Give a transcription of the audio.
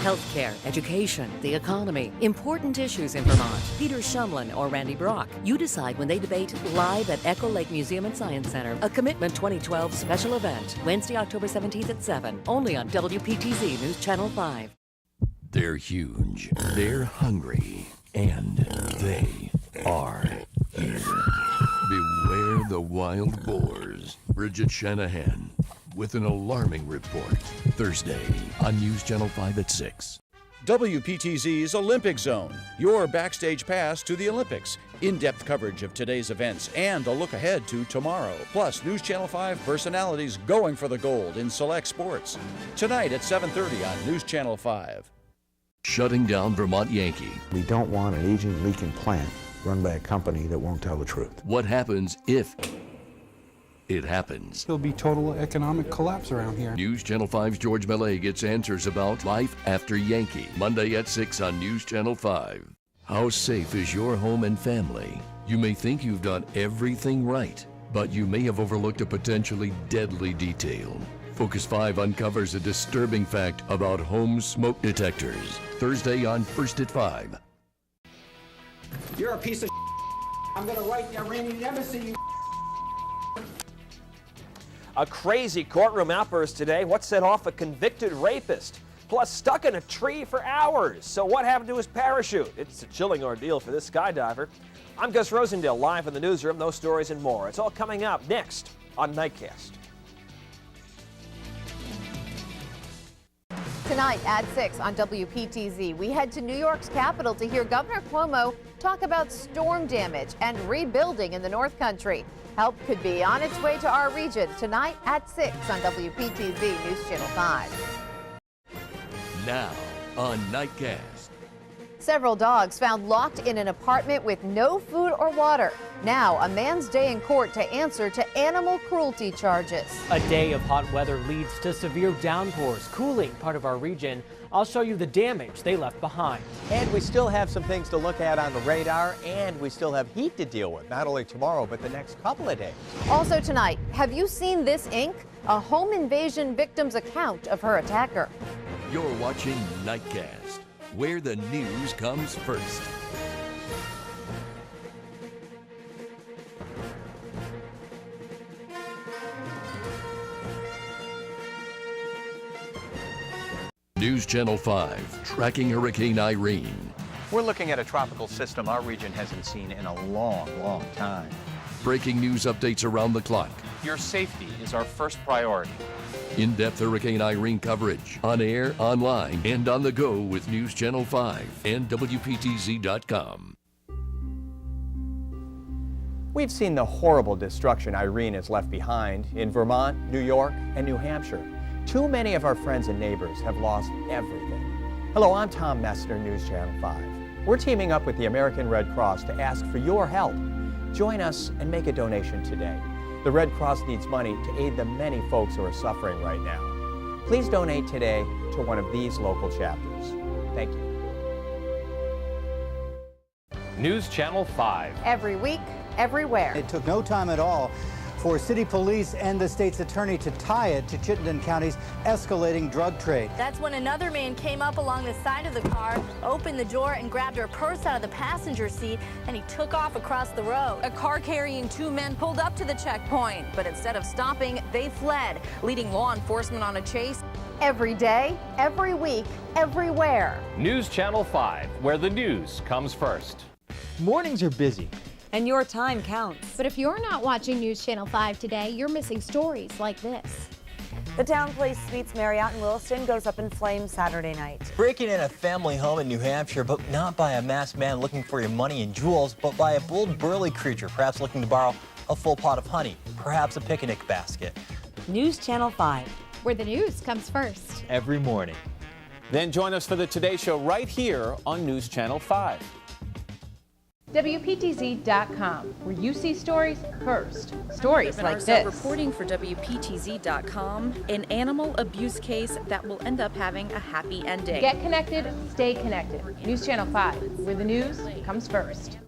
Healthcare, education, the economy, important issues in Vermont. Peter Shumlin or Randy Brock. You decide when they debate live at Echo Lake Museum and Science Center. A Commitment 2012 special event. Wednesday, October 17th at 7. Only on WPTZ News Channel 5. They're huge, they're hungry, and they are here. Beware the wild boars. Bridget Shanahan with an alarming report. Thursday on News Channel 5 at 6. WPTZ's Olympic Zone, your backstage pass to the Olympics. In-depth coverage of today's events and a look ahead to tomorrow. Plus, News Channel 5 personalities going for the gold in select sports. Tonight at 7:30 on News Channel 5. Shutting down Vermont Yankee. We don't want an aging, leaking plant run by a company that won't tell the truth. What happens if it happens? There'll be total economic collapse around here. News Channel 5's George Millay gets answers about life after Yankee. Monday at 6 on News Channel 5. How safe is your home and family? You may think you've done everything right, but you may have overlooked a potentially deadly detail. Focus 5 uncovers a disturbing fact about home smoke detectors. Thursday on First at 5. You're a piece of I'm gonna write the Iranian embassy, you. A crazy courtroom outburst today. What set off a convicted rapist? Plus, stuck in a tree for hours. So what happened to his parachute? It's a chilling ordeal for this skydiver. I'm Gus Rosendale, live in the newsroom. Those stories and more. It's all coming up next on Nightcast. Tonight at 6 on WPTZ, we head to New York's capital to hear Governor Cuomo talk about storm damage and rebuilding in the North Country. Help could be on its way to our region tonight at 6 on WPTZ News Channel 5. Now on Nightcast. Several dogs found locked in an apartment with no food or water. Now, a man's day in court to answer to animal cruelty charges. A day of hot weather leads to severe downpours, cooling part of our region. I'll show you the damage they left behind. And we still have some things to look at on the radar, and we still have heat to deal with, not only tomorrow, but the next couple of days. Also tonight, have you seen this ink? A home invasion victim's account of her attacker. You're watching Nightcast, where the news comes first. News Channel 5, tracking Hurricane Irene. We're looking at a tropical system our region hasn't seen in a long, long time. Breaking news updates around the clock. Your safety is our first priority. In-depth Hurricane Irene coverage, on air, online, and on the go with News Channel 5 and WPTZ.com. We've seen the horrible destruction Irene has left behind in Vermont, New York, and New Hampshire. Too many of our friends and neighbors have lost everything. Hello, I'm Tom Messner, News Channel 5. We're teaming up with the American Red Cross to ask for your help. Join us and make a donation today. The Red Cross needs money to aid the many folks who are suffering right now. Please donate today to one of these local chapters. Thank you. News Channel 5. Every week, everywhere. It took no time at all for city police and the state's attorney to tie it to Chittenden County's escalating drug trade. That's when another man came up along the side of the car, opened the door and grabbed her purse out of the passenger seat, and he took off across the road. A car carrying two men pulled up to the checkpoint, but instead of stopping, they fled, leading law enforcement on a chase. Every day, every week, everywhere. News Channel 5, where the news comes first. Mornings are busy. And your time counts. But if you're not watching News Channel 5 today, you're missing stories like this. The Town Place Suites Marriott in Williston goes up in flames Saturday night. Breaking in a family home in New Hampshire, but not by a masked man looking for your money and jewels, but by a bold, burly creature, perhaps looking to borrow a full pot of honey, perhaps a picnic basket. News Channel 5. Where the news comes first. Every morning. Then join us for the Today Show right here on News Channel 5. WPTZ.com, where you see stories first. Stories like this. Reporting for WPTZ.com, an animal abuse case that will end up having a happy ending. Get connected, stay connected. News Channel 5, where the news comes first.